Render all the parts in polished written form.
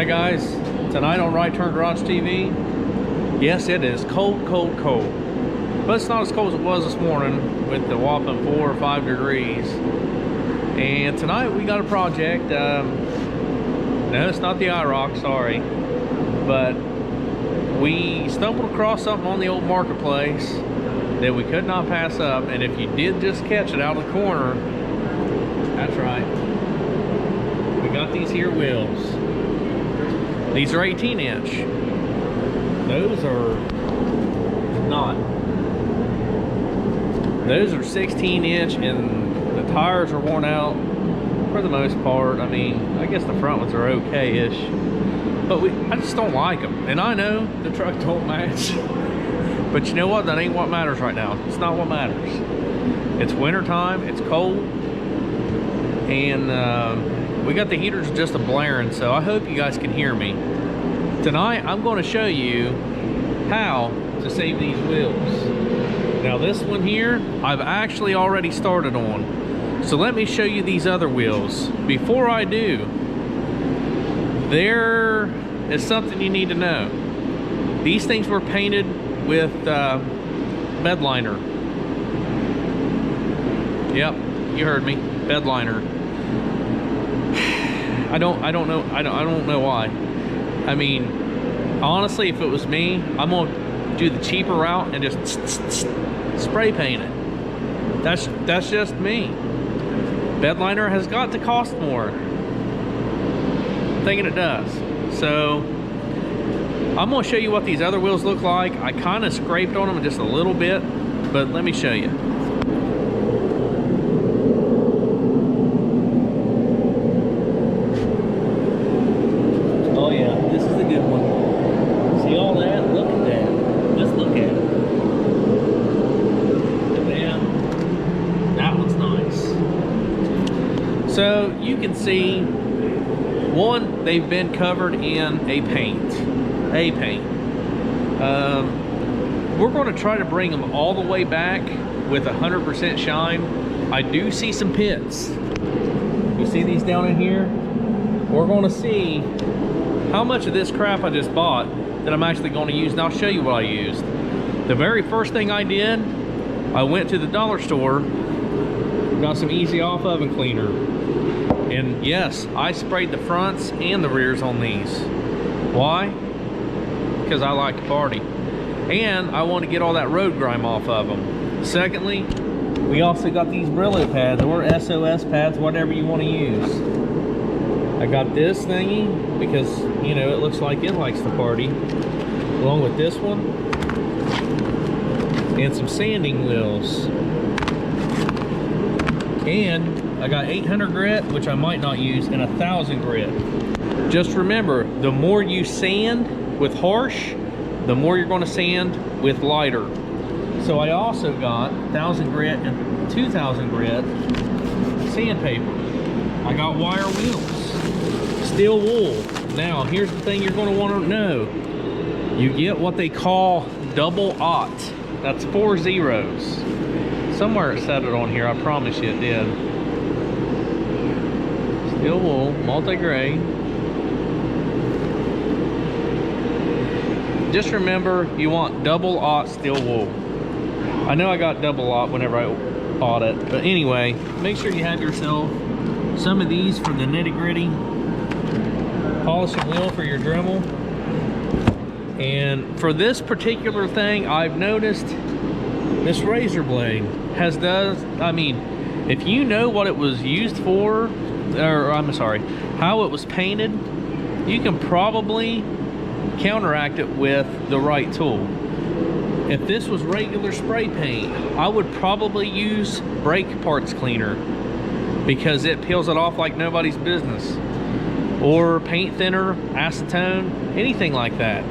Alright guys, tonight on Right Turn Garage TV, yes it is cold, cold, cold. But it's not as cold as it was this morning with the whopping 4 or 5 degrees. And tonight we got a project. No, it's not the IROC, sorry. But we stumbled across something on the old marketplace that we could not pass up. And if you did just catch it out of the corner, that's right. We got these here wheels. These are 18-inch. Those are not. Those are 16-inch, and the tires are worn out for the most part. I mean, I guess the front ones are okay-ish, but I just don't like them. And I know the truck don't match, but you know what? That ain't what matters right now. It's not what matters. It's winter time. It's cold, and we got the heaters just a blaring, so I hope you guys can hear me. Tonight, I'm going to show you how to save these wheels. Now this one here, I've actually already started on. So let me show you these other wheels. Before I do, there is something you need to know. These things were painted with bed liner. Yep, you heard me, bed liner. I don't know why. I mean, honestly, if it was me, I'm gonna do the cheaper route and just spray paint it. That's just me. Bed liner has got to cost more. I'm thinking it does. So I'm gonna show you what these other wheels look like. I kind of scraped on them just a little bit, but let me show you. So you can see, one, they've been covered in a paint. We're going to try to bring them all the way back with 100% shine. I do see some pits. You see these down in here? We're going to see how much of this crap I just bought that I'm actually going to use, and I'll show you what I used. The very first thing I did, I went to the dollar store, got some easy off oven cleaner. And yes, I sprayed the fronts and the rears on these. Why? Because I like to party. And I want to get all that road grime off of them. Secondly, we also got these Brillo pads or SOS pads, whatever you want to use. I got this thingy because, you know, it looks like it likes to party. Along with this one. And some sanding wheels. And I got 800 grit, which I might not use, and 1000 grit. Just remember, the more you sand with harsh, the more you're going to sand with lighter. So I also got 1000 grit and 2000 grit sandpaper. I got wire wheels, steel wool. Now, here's the thing you're going to want to know. You get what they call double aught. That's 4 zeros. Somewhere it said it on here, I promise you it did. Steel wool, multi-grade. Just remember, you want double aught steel wool. I know I got double aught whenever I bought it, but anyway, make sure you have yourself some of these for the nitty-gritty. Polishing wheel for your Dremel. And for this particular thing, I've noticed this razor blade I mean, if you know what it was used for, or I'm sorry, how it was painted, you can probably counteract it with the right tool. If this was regular spray paint, I would probably use brake parts cleaner because it peels it off like nobody's business. Or paint thinner, acetone, anything like that.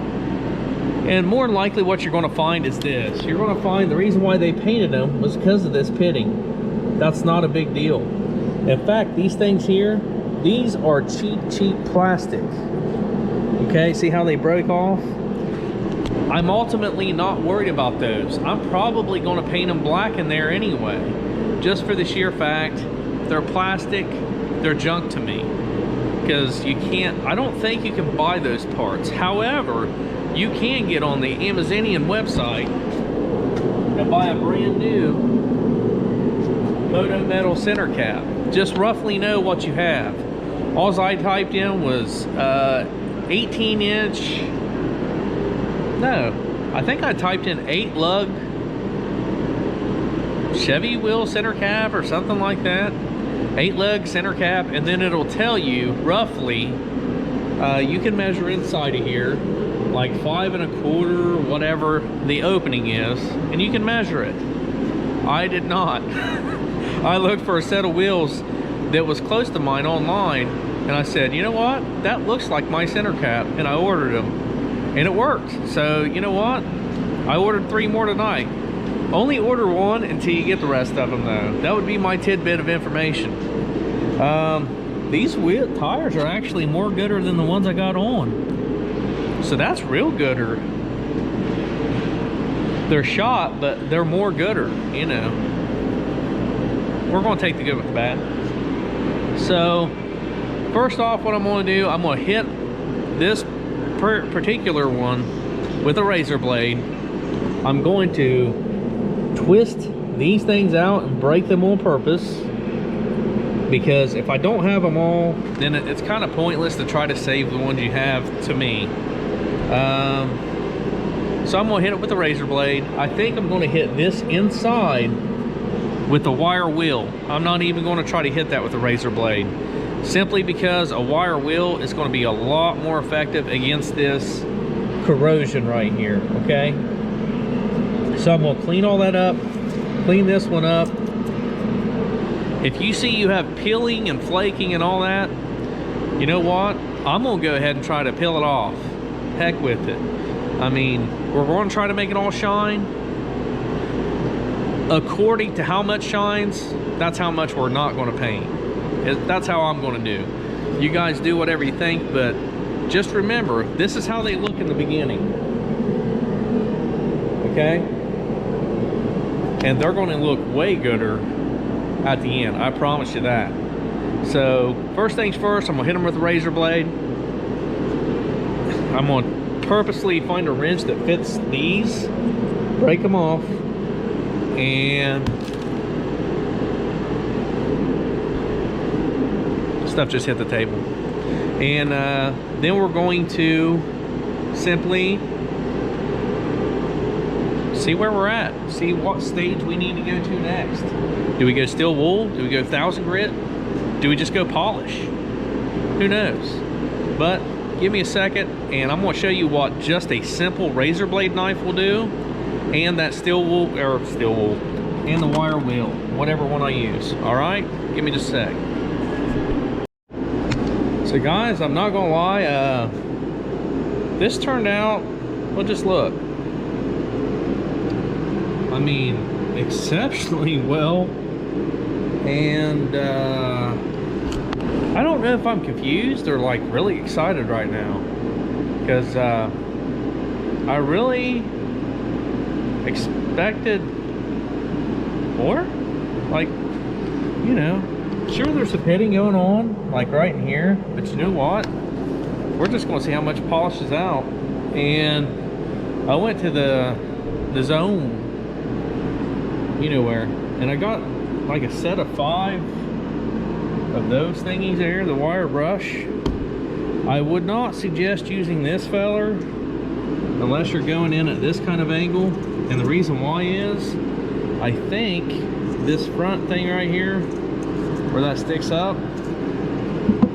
And more than likely what you're going to find is this. You're going to find the reason why they painted them was because of this pitting. That's not a big deal. In fact, these things here, these are cheap plastic. Okay, see how they broke off? I'm ultimately not worried about those. I'm probably going to paint them black in there anyway, just for the sheer fact they're plastic, they're junk to me. because you can't, I don't think you can buy those parts. However, you can get on the Amazonian website and buy a brand new Moto Metal center cap. Just roughly know what you have. All I typed in was 18 inch, no, I think I typed in 8 lug Chevy wheel center cap or something like that. 8 lug center cap, and then it'll tell you roughly, you can measure inside of here, like 5 1/4, whatever the opening is, and you can measure it. I did not. I looked for a set of wheels that was close to mine online, and I said, you know what, that looks like my center cap, and I ordered them, and it worked. So you know what, I ordered 3 more tonight. Only order 1 until you get the rest of them, though. That would be my tidbit of information. These wheel tires are actually more gooder than the ones I got on, so that's real gooder. They're shot, but they're more gooder, you know. We're going to take the good with the bad. So first off, what I'm going to do, I'm going to hit this particular one with a razor blade. I'm going to twist these things out and break them on purpose, because if I don't have them all, then it's kind of pointless to try to save the ones you have, to me. So I'm going to hit it with a razor blade. I think I'm going to hit this inside with the wire wheel. I'm not even going to try to hit that with a razor blade, simply because a wire wheel is going to be a lot more effective against this corrosion right here, okay? So I'm going to clean all that up, clean this one up. If you see you have peeling and flaking and all that, you know what? I'm going to go ahead and try to peel it off. Heck with it. I mean, we're going to try to make it all shine. According to how much shines, that's how much we're not going to paint. That's how I'm going to do. You guys do whatever you think, but just remember, this is how they look in the beginning. Okay? And they're going to look way gooder at the end. I promise you that. So, first things first, I'm going to hit them with a razor blade. I'm going to purposely find a wrench that fits these, break them off, and stuff just hit the table. And then we're going to simply see where we're at, see what stage we need to go to next. Do we go steel wool? Do we go 1000 grit? Do we just go polish? Who knows? But give me a second and I'm going to show you what just a simple razor blade knife will do, and that steel wool, and the wire wheel, whatever one I use. All right, give me just a sec. So guys, I'm not gonna lie, this turned out, well, just look, I mean, exceptionally well. And I don't know if I'm confused or like really excited right now, because I really expected more. Like, you know, sure, there's some pitting going on like right in here, but you know what, we're just going to see how much polish is out. And I went to the zone, you know where, and I got like a set of 5 of those thingies there, the wire brush. I would not suggest using this feller unless you're going in at this kind of angle, and the reason why is I think this front thing right here where that sticks up,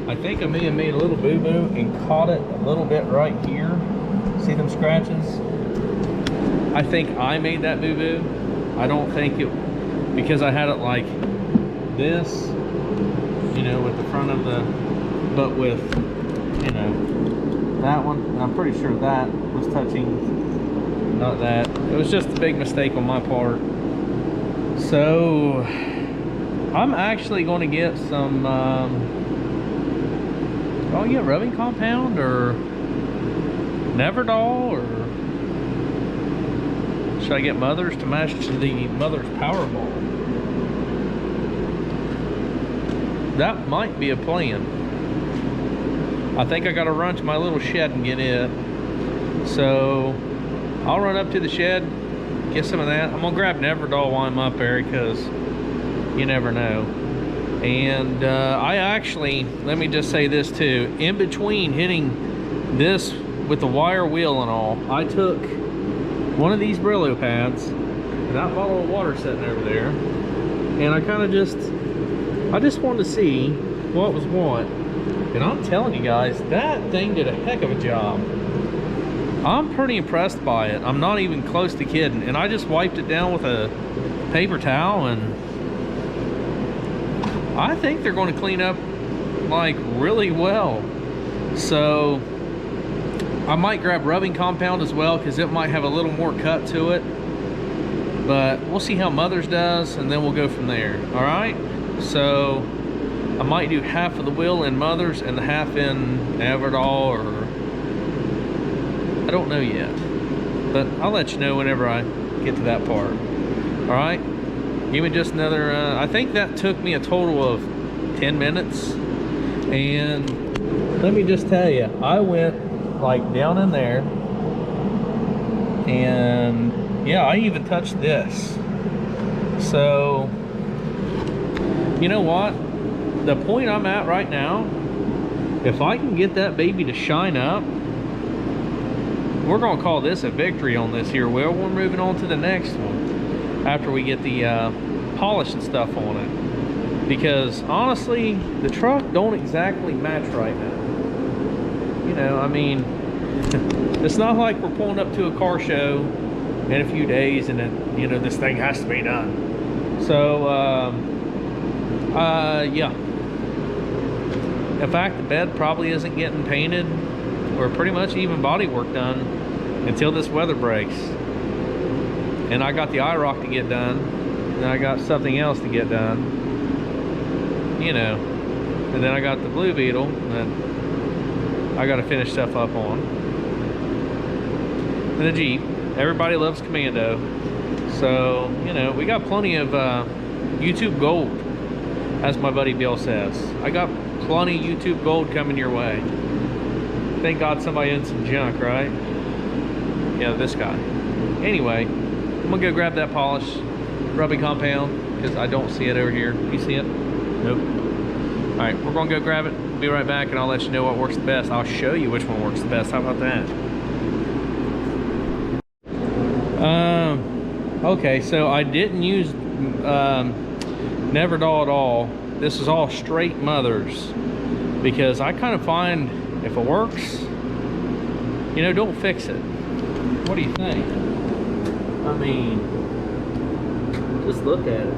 I think I may have made a little boo-boo and caught it a little bit right here. See them scratches? I think I made that boo-boo. I don't think it, because I had it like this, you know, with the front of the, but with, you know, that one, and I'm pretty sure that was touching, not that. It was just a big mistake on my part. So I'm actually going to get some I'll get rubbing compound or Neverdol, or should I get Mother's to match to the Mother's Powerball? That might be a plan. I think I gotta run to my little shed and get it. So I'll run up to the shed, get some of that. I'm gonna grab Neverdol while I'm up there because you never know. And I actually, let me just say this too, in between hitting this with the wire wheel and all, I took one of these Brillo pads and that bottle of water sitting over there, and I kind of just wanted to see what was what. And I'm telling you guys, that thing did a heck of a job. I'm pretty impressed by it. I'm not even close to kidding. And I just wiped it down with a paper towel, and I think they're going to clean up like really well. So I might grab rubbing compound as well because it might have a little more cut to it. But we'll see how Mother's does, and then we'll go from there. All right? So I might do half of the wheel in Mother's and the half in Neverdol, or I don't know yet. But I'll let you know whenever I get to that part. All right? Give me just another, I think that took me a total of 10 minutes. And let me just tell you, I went like down in there, and yeah, I even touched this. So, you know what? The point I'm at right now, if I can get that baby to shine up, we're gonna call this a victory on this here wheel. We're moving on to the next one after we get the polish and stuff on it, because honestly the truck don't exactly match right now. You know, I mean, it's not like we're pulling up to a car show in a few days and then, you know, this thing has to be done. So yeah, in fact the bed probably isn't getting painted or pretty much even body work done until this weather breaks. And I got the IROC to get done, and I got something else to get done, you know, and then I got the Blue Beetle that I got to finish stuff up on, and the Jeep. Everybody loves Commando, so you know, we got plenty of YouTube gold, as my buddy Bill says. I got plenty of YouTube gold coming your way. Thank God somebody in some junk, right? Yeah, this guy. Anyway, I'm gonna go grab that polish, rubbing compound, because I don't see it over here. You see it? Nope. All right, we're gonna go grab it. Be right back, and I'll let you know what works the best. I'll show you which one works the best. How about that? Okay, so I didn't use Neverdol at all. This is all straight Mother's, because I kind of find if it works, you know, don't fix it. What do you think? I mean, just look at it.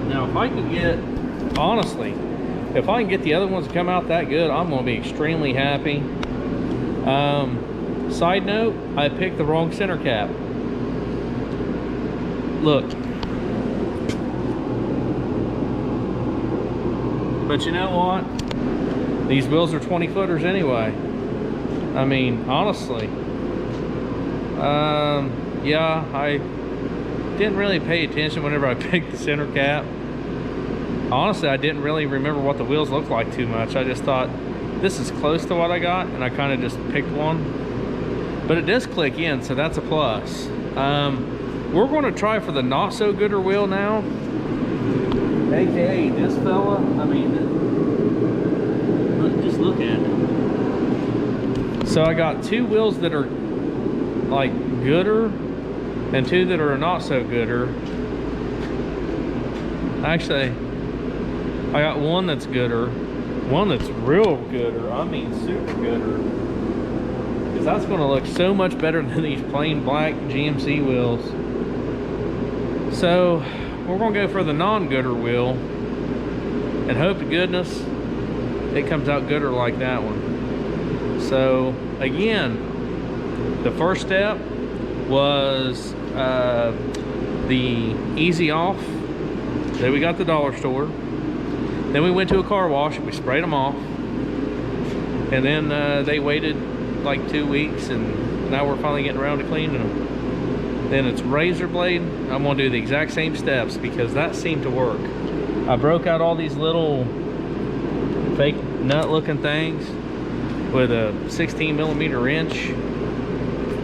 Now, if I can get, honestly, if I can get the other ones to come out that good, I'm going to be extremely happy. Side note, I picked the wrong center cap. Look. But you know what? These wheels are 20 footers anyway. I mean, honestly. Yeah, I didn't really pay attention whenever I picked the center cap. Honestly, I didn't really remember what the wheels looked like too much. I just thought, this is close to what I got, and I kind of just picked one. But it does click in, so that's a plus. We're going to try for the not so gooder wheel now. AKA this fella. I mean, just look at it. So I got two wheels that are like gooder and two that are not so gooder. Actually, I got one that's gooder, one that's real gooder. I mean super gooder, because that's going to look so much better than these plain black GMC wheels. So we're going to go for the non-gooder wheel and hope to goodness it comes out gooder like that one. So again, the first step was the easy off. Then we got the dollar store. Then we went to a car wash and we sprayed them off. And then they waited like 2 weeks, and now we're finally getting around to cleaning them. Then it's razor blade. I'm gonna do the exact same steps because that seemed to work. I broke out all these little fake nut looking things with a 16mm wrench.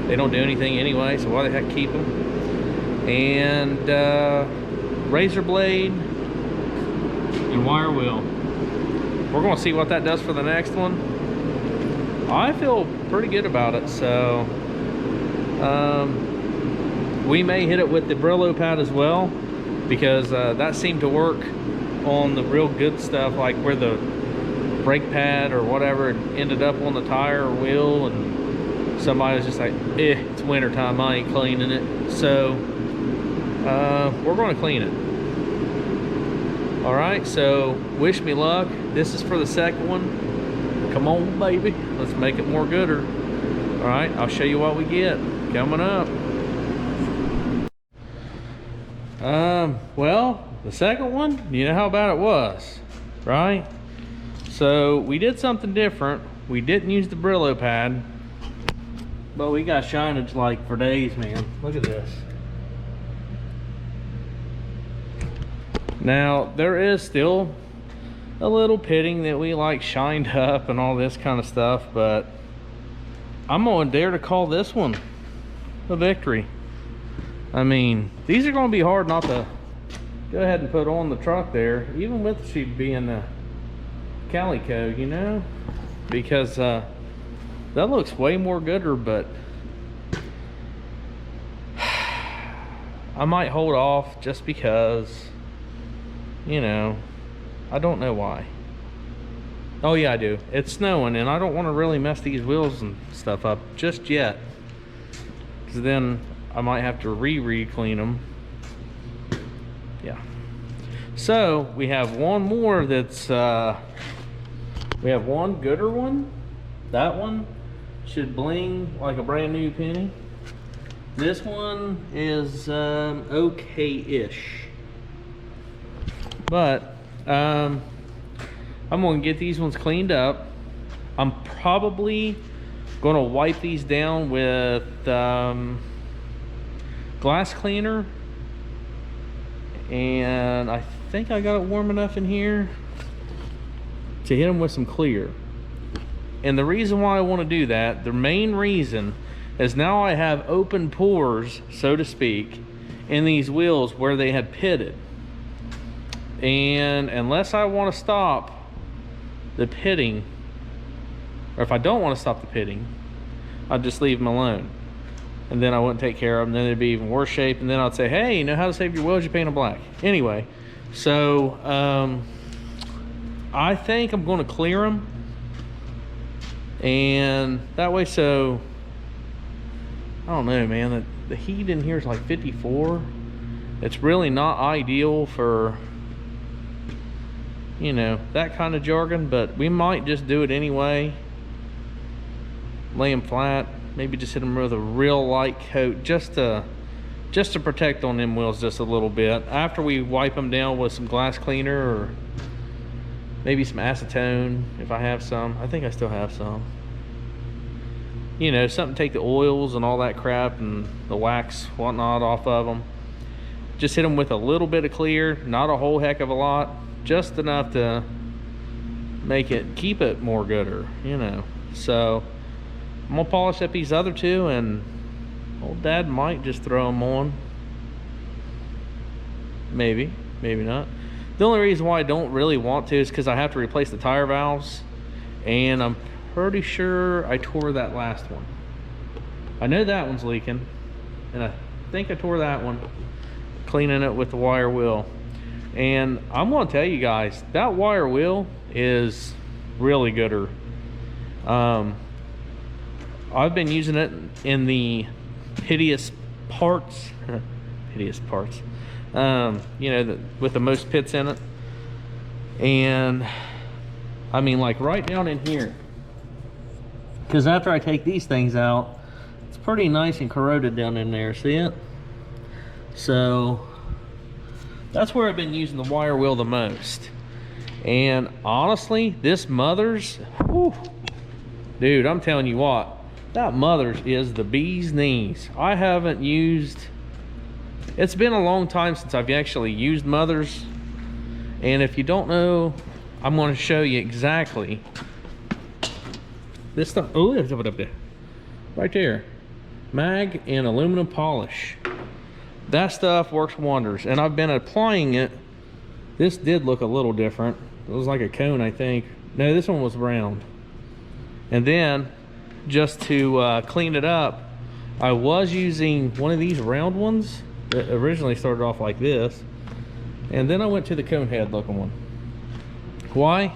They don't do anything anyway, so why the heck keep them? And razor blade and wire wheel. We're gonna see what that does for the next one. I feel pretty good about it, so we may hit it with the Brillo pad as well, because that seemed to work on the real good stuff, like where the brake pad or whatever ended up on the tire or wheel, and somebody was just like, it's winter time, I ain't cleaning it. So we're going to clean it. All right, so wish me luck. This is for the second one. Come on, baby, let's make it more gooder. All right, I'll show you what we get coming up. Well, the second one, you know how bad it was, right? So we did something different. We didn't use the Brillo pad, but we got shinage like for days, man. Look at this. Now, there is still a little pitting that we like shined up and all this kind of stuff, but I'm gonna dare to call this one a victory. I mean, these are gonna be hard not to go ahead and put on the truck there, even with she being the calico, you know, because that looks way more gooder, but I might hold off just because, you know, I don't know why. Oh yeah, I do. It's snowing and I don't want to really mess these wheels and stuff up just yet, because then I might have to re-clean them. Yeah. So we have one more that's we have one gooder one. That one should bling like a brand new penny. This one is okay-ish, but I'm gonna get these ones cleaned up. I'm probably gonna wipe these down with glass cleaner, and I think I got it warm enough in here to hit them with some clear. And the reason why I want to do that, the main reason, is now I have open pores, so to speak, in these wheels where they had pitted. And unless I want to stop the pitting, or if I don't want to stop the pitting, I'll just leave them alone. And then I wouldn't take care of them, then they'd be even worse shape, and then I'd say, hey, you know how to save your wheels? You paint them black. Anyway, so I think I'm going to clear them, and that way, so I don't know, man, the heat in here is like 54. It's really not ideal for, you know, that kind of jargon, but we might just do it anyway. Lay them flat, maybe just hit them with a real light coat, just to protect on them wheels just a little bit. After we wipe them down with some glass cleaner, or maybe some acetone if I have some. I think I still have some. You know, something to take the oils and all that crap and the wax, whatnot off of them. Just hit them with a little bit of clear, not a whole heck of a lot, just enough to make it, keep it more gooder, you know. So I'm gonna polish up these other two, and old Dad might just throw them on. Maybe, maybe not. The only reason why I don't really want to is because I have to replace the tire valves, and I'm pretty sure I tore that last one. I know that one's leaking, and I think I tore that one cleaning it with the wire wheel. And I'm gonna tell you guys, that wire wheel is really gooder. I've been using it in the hideous parts, hideous parts, you know, with the most pits in it. And I mean, like right down in here, because after I take these things out, it's pretty nice and corroded down in there, see it? So that's where I've been using the wire wheel the most. And honestly, this Mother's, whew, dude, I'm telling you what, that Mother's is the bee's knees. I haven't used, it's been a long time since I've actually used Mother's. And if you don't know, I'm going to show you exactly this stuff. Oh, there's it up there, right there. Mag and aluminum polish. That stuff works wonders, and I've been applying it. This did look a little different. It was like a cone, I think. No, this one was round. And then, just to clean it up, I was using one of these round ones that originally started off like this, and then I went to the cone head looking one. Why?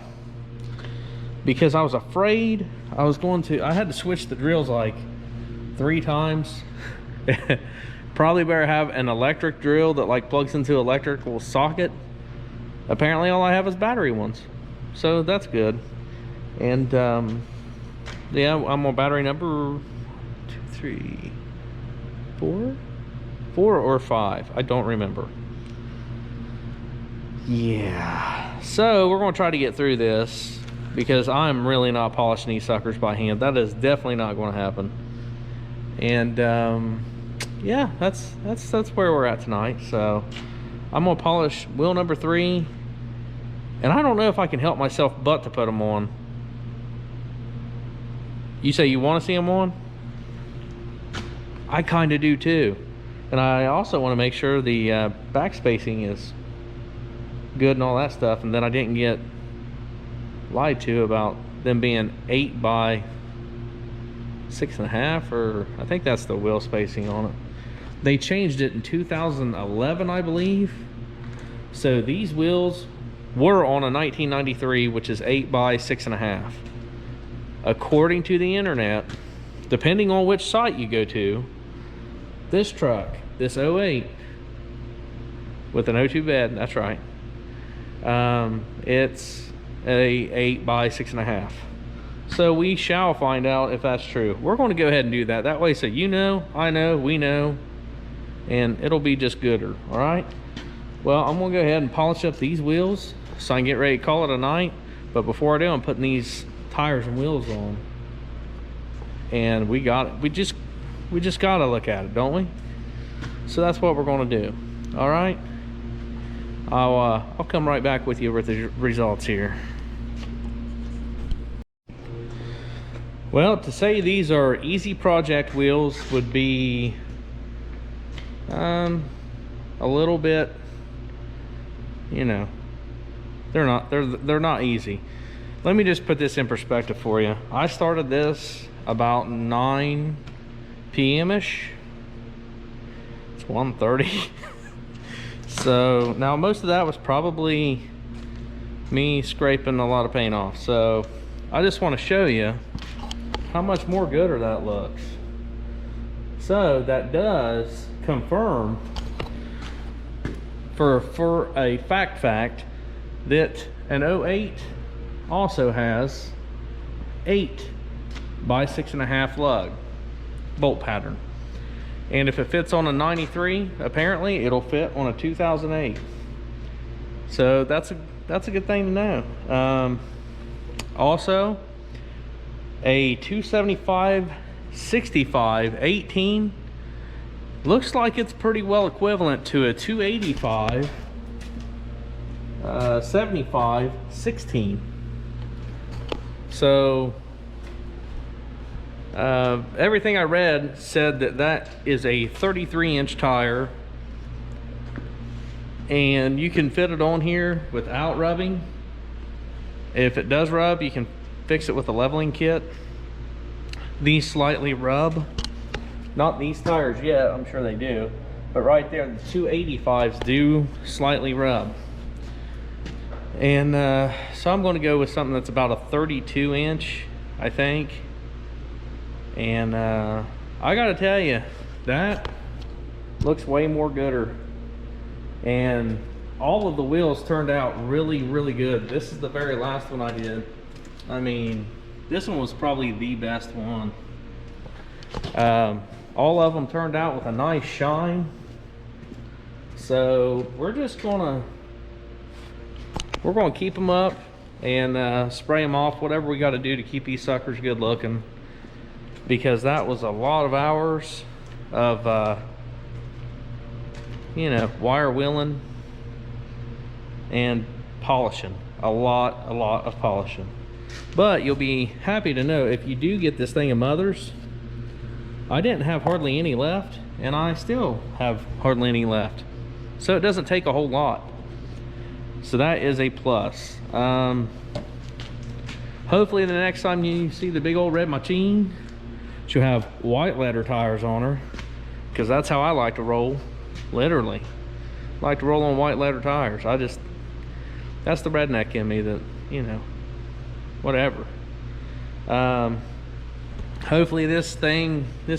Because I was afraid I had to switch the drills like 3 times. Probably better have an electric drill that like plugs into electrical socket. Apparently all I have is battery ones, so that's good. And yeah, I'm on battery number 2, 3, 4 or 5, I don't remember. Yeah, so we're gonna try to get through this, because I'm really not polishing these suckers by hand. That is definitely not going to happen. And yeah, that's where we're at tonight. So I'm gonna polish wheel number 3, and I don't know if I can help myself but to put them on. You say you want to see them on? I kind of do too. And I also want to make sure the back spacing is good and all that stuff, and then I didn't get lied to about them being 8 by 6.5, or I think that's the wheel spacing on it. They changed it in 2011, I believe. So these wheels were on a 1993, which is 8 by 6.5. According to the internet, depending on which site you go to, this truck, this 08 with an O2 bed, that's right, it's a 8 by 6.5. So we shall find out if that's true. We're going to go ahead and do that. That way, so you know, I know, we know, and it'll be just gooder. All right. Well, I'm going to go ahead and polish up these wheels so I can get ready to call it a night. But before I do, I'm putting these tires and wheels on. And we just got to look at it, don't we? So that's what we're going to do. All right. I'll come right back with you with the results here. Well, to say these are easy project wheels would be a little bit, you know, they're not easy. Let me just put this in perspective for you. I started this about 9 p.m. ish. It's 1:30. So now most of that was probably me scraping a lot of paint off. So I just want to show you how much more gooder that looks. So that does confirm for a fact that an 08 also has 8 by 6.5 lug bolt pattern. And if it fits on a 93, apparently it'll fit on a 2008. So that's a good thing to know. Also, a 275 65 18 looks like it's pretty well equivalent to a 285 75 16. So everything I read said that is a 33-inch tire, and you can fit it on here without rubbing. If it does rub, you can fix it with a leveling kit. These slightly rub. Not these tires yet, I'm sure they do, but right there, the 285s do slightly rub. And so I'm going to go with something that's about a 32-inch, I think. And I gotta tell you, that looks way more gooder, and all of the wheels turned out really good. This is the very last one I did. I mean, this one was probably the best one. All of them turned out with a nice shine. So we're gonna keep them up and spray them off, whatever we got to do to keep these suckers good looking, because that was a lot of hours of you know, wire wheeling and polishing. a lot of polishing. But you'll be happy to know, if you do get this thing in Mother's, I didn't have hardly any left, and I still have hardly any left. So it doesn't take a whole lot. So that is a plus. Hopefully the next time you see the big old red machine, she'll have white leather tires on her, because that's how I like to roll. Literally like to roll on white leather tires. That's the redneck in me, that, you know, whatever. Hopefully this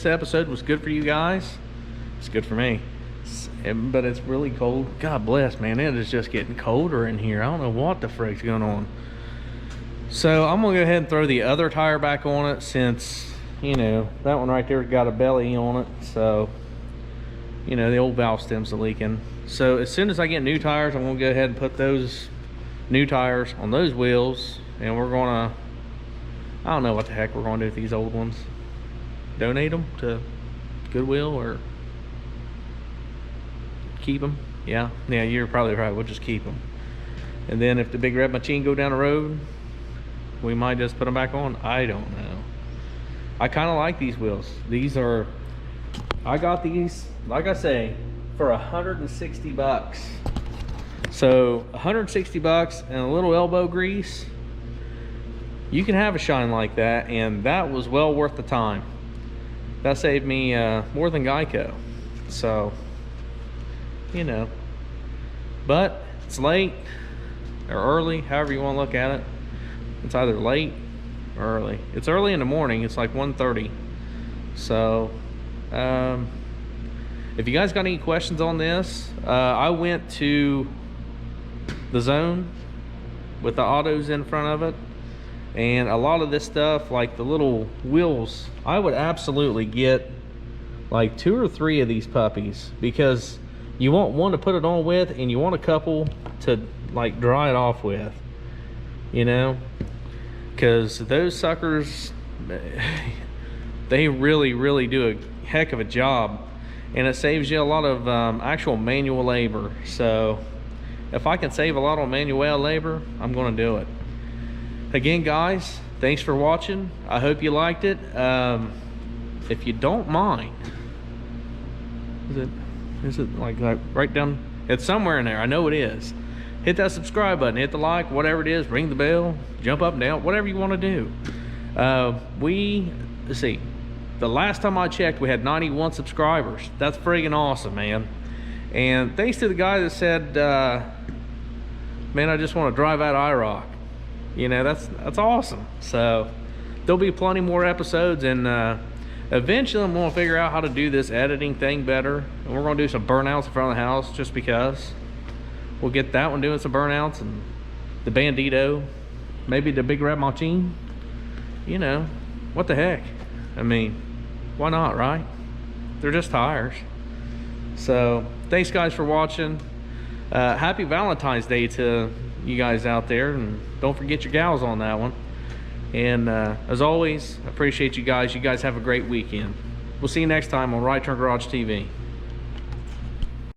episode was good for you guys. It's good for me. But it's really cold. God bless, man. It is just getting colder in here. I don't know what the frick's going on. So I'm gonna go ahead and throw the other tire back on it, since, you know, that one right there's got a belly on it. So, you know, the old valve stem's leaking. So as soon as I get new tires, I'm gonna go ahead and put those new tires on those wheels, and we're gonna, I don't know what the heck we're gonna do with these old ones. Donate them to Goodwill or keep them? Yeah, you're probably right. We'll just keep them. And then if the big red machine go down the road, we might just put them back on. I don't know. I kind of like these wheels. I got these, like I say, for 160 bucks. So 160 bucks and a little elbow grease, you can have a shine like that, and that was well worth the time. That saved me more than Geico. So, you know, but it's late or early, however you want to look at it. It's either late or early. It's early in the morning. It's like 1:30. So if you guys got any questions on this, I went to the Zone with the autos in front of it, and a lot of this stuff, like the little wheels, I would absolutely get like 2 or 3 of these puppies, because you want one to put it on with, and you want a couple to like dry it off with, you know, because those suckers, they really do a heck of a job, and it saves you a lot of actual manual labor. So if I can save a lot on manual labor, I'm going to do it. Again, guys, thanks for watching. I hope you liked it. If you don't mind, is it like right down, it's somewhere in there, I know it is. Hit that subscribe button, hit the like, whatever it is, ring the bell, jump up and down, whatever you want to do. Let's see, the last time I checked, we had 91 subscribers. That's friggin' awesome, man. And thanks to the guy that said, man, I just want to drive out IROC. You know, that's awesome. So there'll be plenty more episodes, and eventually I'm going to figure out how to do this editing thing better, and we're going to do some burnouts in front of the house, just because. We'll get that one doing some burnouts, and the Bandito, maybe the big red machine. You know, what the heck? I mean, why not, right? They're just tires. So thanks guys for watching. Happy Valentine's Day to you guys out there, and don't forget your gals on that one. And as always, I appreciate you guys. You guys have a great weekend. We'll see you next time on Right Turn Garage TV.